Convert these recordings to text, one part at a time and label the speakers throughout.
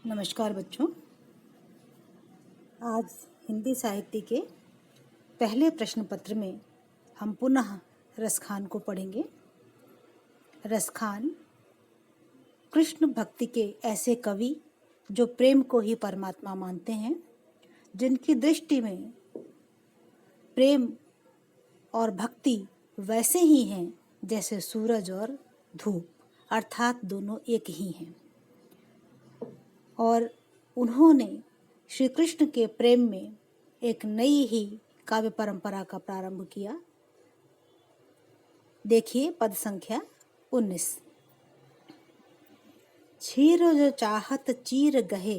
Speaker 1: नमस्कार बच्चों। आज हिंदी साहित्य के पहले प्रश्न पत्र में हम पुनः रसखान को पढ़ेंगे। रसखान कृष्ण भक्ति के ऐसे कवि जो प्रेम को ही परमात्मा मानते हैं, जिनकी दृष्टि में प्रेम और भक्ति वैसे ही हैं जैसे सूरज और धूप, अर्थात दोनों एक ही हैं। और उन्होंने श्री कृष्ण के प्रेम में एक नई ही काव्य परंपरा का प्रारंभ किया। देखिए पद संख्या 19। छीर जो चाहत चीर गहे,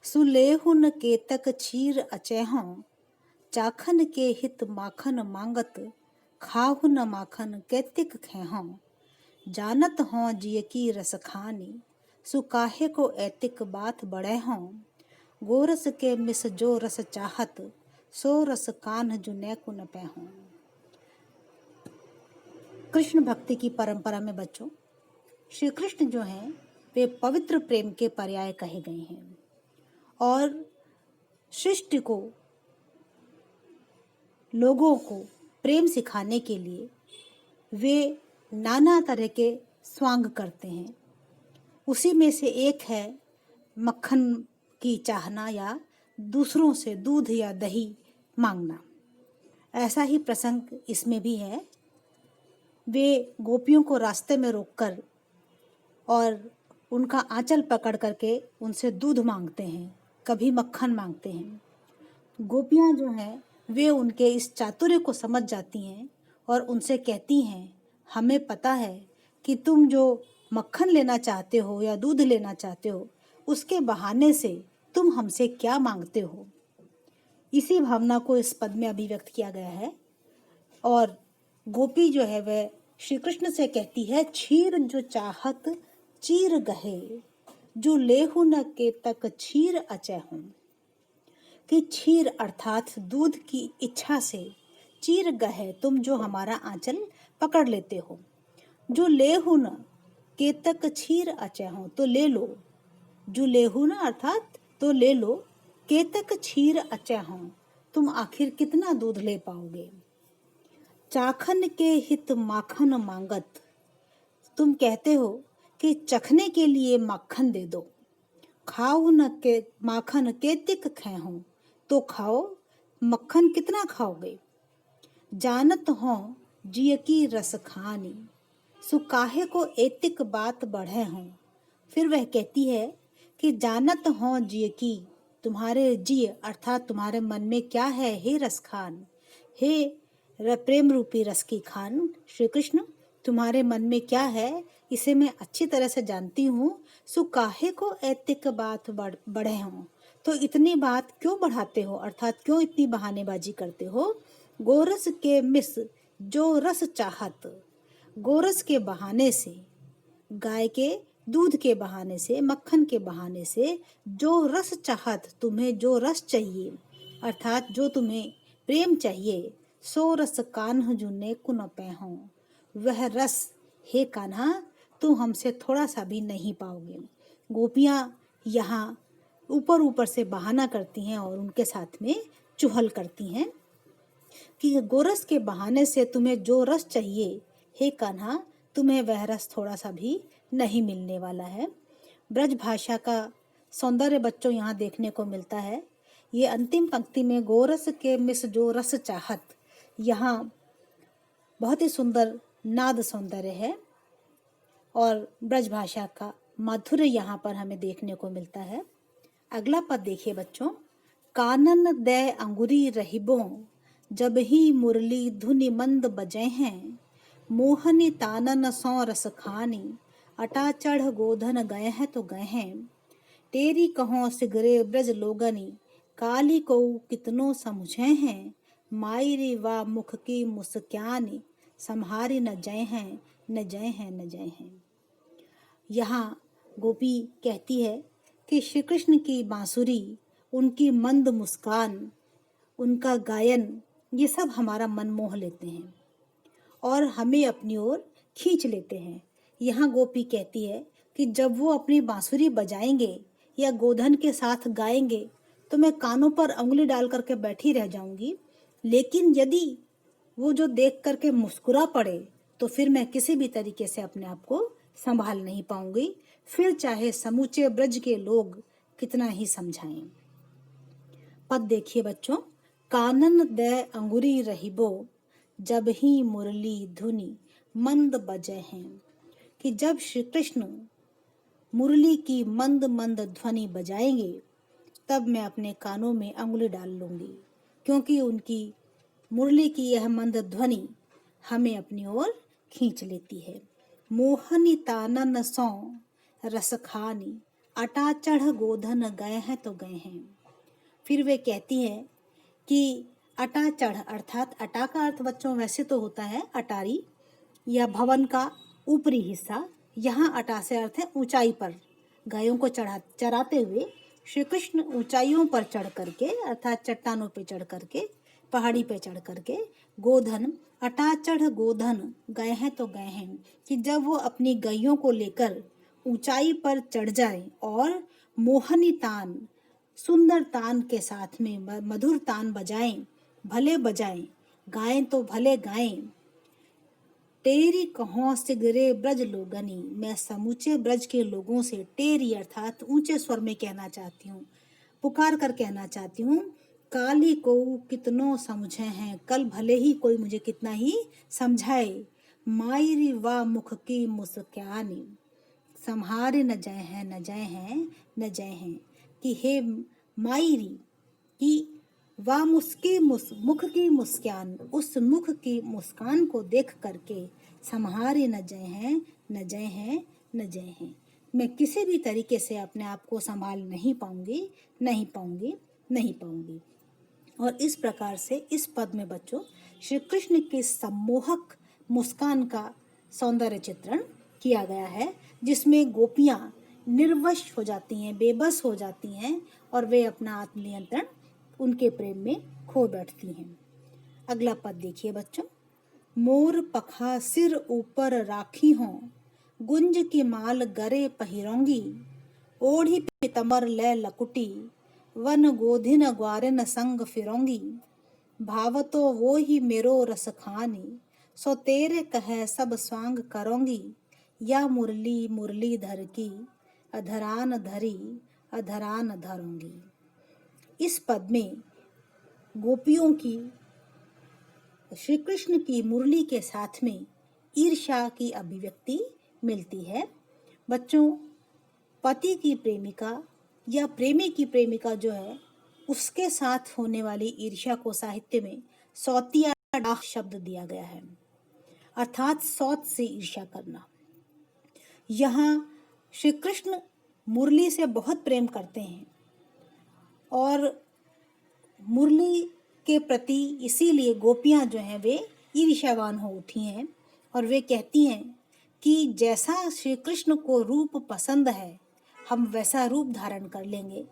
Speaker 1: सुलेहुन केतक छीर अचेहों, चाखन के हित माखन मांगत, खाहुन माखन कैतिक खेहों, जानत हों जिय की रस खानी, सुकाहे को ऐतिक बात बढ़े हों, गोरस के मिस जो रस चाहत, सो रस कान्ह जुने कुन पे हों। कृष्ण भक्ति की परंपरा में बच्चों, श्री कृष्ण जो हैं वे पवित्र प्रेम के पर्याय कहे गए हैं और सृष्टि को, लोगों को प्रेम सिखाने के लिए वे नाना तरह के स्वांग करते हैं। उसी में से एक है मक्खन की चाहना या दूसरों से दूध या दही मांगना। ऐसा ही प्रसंग इसमें भी है। वे गोपियों को रास्ते में रोककर और उनका आंचल पकड़ करके उनसे दूध मांगते हैं, कभी मक्खन मांगते हैं। गोपियां जो हैं वे उनके इस चातुर्य को समझ जाती हैं और उनसे कहती हैं, हमें पता है कि तुम जो मक्खन लेना चाहते हो या दूध लेना चाहते हो, उसके बहाने से तुम हमसे क्या मांगते हो। इसी भावना को इस पद में अभिव्यक्त किया गया है। और गोपी जो है वह श्री कृष्ण से कहती है, छीर जो चाहत चीर गहे, जो लेहु न के तक छीर अचेहूं, कि छीर अर्थात दूध की इच्छा से, चीर गहे तुम जो हमारा आंचल पकड़ लेते हो, जो लेहु न के तक छीर अचेहूं तो ले लो, जो लेहु न अर्थात तो ले लो, के तक छीर अचेहूं तुम आखिर कितना दूध ले पाओगे। चाखन के हित माखन मांगत, तुम कहते हो कि चखने के लिए माखन दे दो। खाओ न के माखन केतिक खेहूं, तो खाओ, मक्खन कितना खाओगे। जानत हो जिय की रस खानी, सुकाहे को ऐतिक बात बढ़े हों। फिर वह कहती है कि जानत हो जिय की, तुम्हारे जिय अर्थात तुम्हारे मन में क्या है हे रस खान, हे प्रेम रूपी रस की खान श्री कृष्ण, तुम्हारे मन में क्या है इसे मैं अच्छी तरह से जानती हूँ। सुकाहे को ऐतिक बात बढ़े हों, तो इतनी बात क्यों बढ़ाते हो, अर्थात क्यों इतनी बहानेबाजी करते हो। गोरस के मिस जो रस चाहत, गोरस के बहाने से, गाय के दूध के बहाने से, मक्खन के बहाने से, जो रस चाहत तुम्हें जो रस चाहिए, अर्थात जो तुम्हें प्रेम चाहिए, सो रस कान्ह जुने कुन पे हों, वह रस हे कान्हा तुम हमसे थोड़ा सा भी नहीं पाओगे। गोपियाँ यहाँ ऊपर ऊपर से बहाना करती हैं और उनके साथ में चुहल करती हैं कि गोरस के बहाने से तुम्हें जो रस चाहिए हे कान्हा, तुम्हें वह रस थोड़ा सा भी नहीं मिलने वाला है। ब्रज भाषा का सौंदर्य बच्चों यहाँ देखने को मिलता है। ये अंतिम पंक्ति में गोरस के मिस जो रस चाहत, यहाँ बहुत ही सुंदर नाद सौंदर्य है और ब्रज भाषा का माधुर्य यहाँ पर हमें देखने को मिलता है। अगला पद देखिए बच्चों, कानन दे अंगुरी रहिबों, जब ही मुरली धुनि मंद बजे हैं, मोहनी तानन सौ रस खानी, अटा चढ़ गोधन गए हैं तो गए हैं, तेरी कहों सिगरे ब्रज लोगनी, काली को कितनों समझे हैं, मायरी वा मुख की मुस्क्यानी, संहारी न जय हैं न जय हैं न जय हैं। यहाँ गोपी कहती है कि श्री कृष्ण की बांसुरी, उनकी मंद मुस्कान, उनका गायन, ये सब हमारा मन मोह लेते हैं और हमें अपनी ओर खींच लेते हैं। यहाँ गोपी कहती है कि जब वो अपनी बांसुरी बजाएंगे या गोधन के साथ गाएंगे तो मैं कानों पर उंगली डाल करके बैठी रह जाऊंगी, लेकिन यदि वो जो देख करके मुस्कुरा पड़े तो फिर मैं किसी भी तरीके से अपने आप को संभाल नहीं पाऊंगी, फिर चाहे समूचे ब्रज के लोग कितना ही समझाएं। पद देखिए बच्चों, कानन दे अंगुरी रहिबो, जब ही मुरली धुनी मंद बजे हैं, कि जब श्री कृष्ण मुरली की मंद मंद ध्वनि बजाएंगे तब मैं अपने कानों में अंगुली डाल लूंगी, क्योंकि उनकी मुरली की यह मंद ध्वनि हमें अपनी ओर खींच लेती है। मोहनी तानन सौ रस खानी, अटा चढ़ गोधन गए हैं तो गए हैं। फिर वे कहती हैं कि अटा चढ़, अर्थात अटा का अर्थ बच्चों वैसे तो होता है अटारी या भवन का ऊपरी हिस्सा। यहाँ अटा से अर्थ है ऊंचाई पर गायों को चराते हुए श्री कृष्ण ऊंचाइयों पर चढ़ करके, अर्थात चट्टानों पे चढ़ करके, पहाड़ी पे चढ़ करके गोधन, अटा चढ़ गोधन गए हैं तो गए हैं, कि जब वो अपनी गायों को लेकर ऊंचाई पर चढ़ जाए और मोहनी तान, सुंदर तान के साथ में मधुर तान बजाएं, भले बजाएं, गाएं तो भले गाएं। टेरी कहों सिगरे ब्रज लोगनी, मैं समूचे ब्रज के लोगों से टेरी अर्थात ऊंचे स्वर में कहना चाहती हूँ, पुकार कर कहना चाहती हूँ, काली को कितनों समझे हैं, कल भले ही कोई मुझे कितना ही समझाए। मायरी वा मुख की मुस्कानी, संहारे न जाए हैं न जाए हैं न जाए हैं, कि हे मायरी की वाह मुख की मुस्कान, उस मुख की मुस्कान को देख करके संहारे न जाए हैं न जाए हैं न जाए हैं, मैं किसी भी तरीके से अपने आप को संभाल नहीं पाऊंगी, नहीं पाऊंगी, नहीं पाऊंगी। और इस प्रकार से इस पद में बच्चों श्री कृष्ण की सम्मोहक मुस्कान का सौंदर्य चित्रण किया गया है, जिसमें गोपियां निर्वश हो जाती हैं, बेबस हो जाती हैं और वे अपना आत्मनियंत्रण उनके प्रेम में खो बैठती हैं। अगला पद देखिए बच्चों, मोर पखा सिर ऊपर राखी हों, गुंज की माल गरे पहिरोंगी, ओढ़ी पीतंबर ले लकुटी, वन गोधिन ग्वारिन संग फिरोंगी, भावतो वो ही मेरो रस खानी, सो तेरे कहे सब स्वांग करोंगी, या मुरली मुरली धर की, अधरान धरी अधरान धरूंगी। इस पद में गोपियों की श्री कृष्ण की मुरली के साथ में ईर्ष्या की अभिव्यक्ति मिलती है। बच्चों, पति की प्रेमिका या प्रेमी की प्रेमिका जो है उसके साथ होने वाली ईर्ष्या को साहित्य में सौतिया डाह शब्द दिया गया है, अर्थात सौत से ईर्ष्या करना। यहाँ श्री कृष्ण मुरली से बहुत प्रेम करते हैं और मुरली के प्रति इसीलिए गोपियां जो हैं वे ईर्ष्यावान हो उठी हैं और वे कहती हैं कि जैसा श्री कृष्ण को रूप पसंद है हम वैसा रूप धारण कर लेंगे,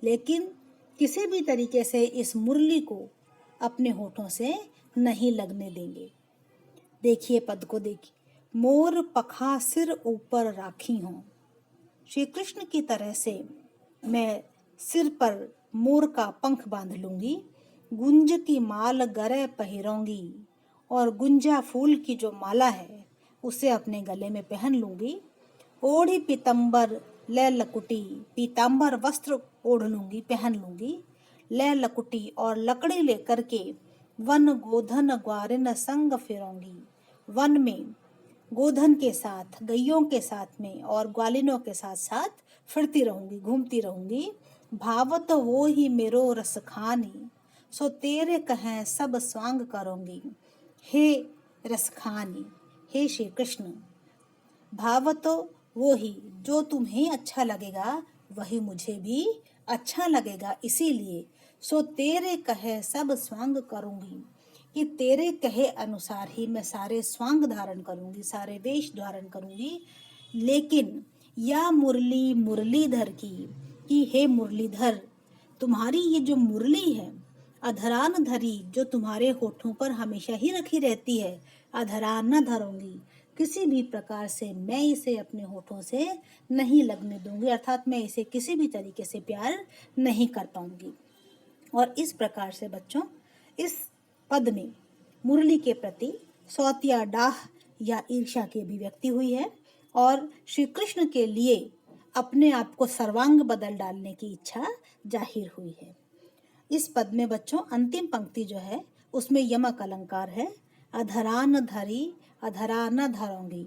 Speaker 1: लेकिन किसी भी तरीके से इस मुरली को अपने होठों से नहीं लगने देंगे। देखिए पद को देखिए, मोर पखा सिर ऊपर राखी हूँ, श्री कृष्ण की तरह से मैं सिर पर मोर का पंख बांध लूंगी, गुंज की माल गरे पहिरोंगी, और गुंजा फूल की जो माला है उसे अपने गले में पहन लूंगी, ओढ़ी पीतंबर ले लकुटी, पीतांबर वस्त्र ओढ़ लूंगी, पहन लूंगी, ले लकुटी और लकड़ी लेकर के वन गोधन ग्वारिन संग फिरोंगी, वन में गोधन के साथ, गैयों के साथ में और ग्वालिनों के साथ साथ फिरती रहूंगी, घूमती रहूंगी, भावत वो ही मेरो रस खानी, सो तेरे कहें सब स्वांग करूंगी। हे रस खानी, हे श्री कृष्ण, भावतो वो ही, जो तुम्हें अच्छा लगेगा वही मुझे भी अच्छा लगेगा, इसीलिए सो तेरे कहे सब स्वांग करूंगी, कि तेरे कहे अनुसार ही मैं सारे स्वांग धारण करूंगी, सारे वेश धारण करूंगी। लेकिन या मुरली मुरलीधर की, कि हे मुरलीधर, तुम्हारी ये जो मुरली है अधरान धरी, जो तुम्हारे होठों पर हमेशा ही रखी रहती है, अधरान न धरूंगी, किसी भी प्रकार से मैं इसे अपने होठों से नहीं लगने दूंगी, अर्थात मैं इसे किसी भी तरीके से प्यार नहीं कर पाऊंगी। और इस प्रकार से बच्चों, इस पद में मुरली के प्रति सौतिया डाह या ईर्ष्या की अभिव्यक्ति हुई है और श्री कृष्ण के लिए अपने आप को सर्वांग बदल डालने की इच्छा जाहिर हुई है। इस पद में बच्चों अंतिम पंक्ति जो है उसमें यमक अलंकार है, अधरान धरी अधरा न धरोंगी।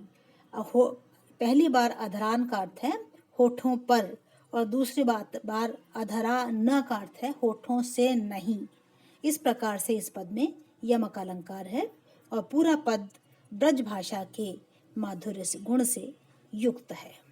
Speaker 1: पहली बार अधरान का अर्थ है होठों पर और दूसरी बार अधरा न का अर्थ है होठों से नहीं। इस प्रकार से इस पद में यमक अलंकार है और पूरा पद ब्रज भाषा के माधुर्य गुण से युक्त है।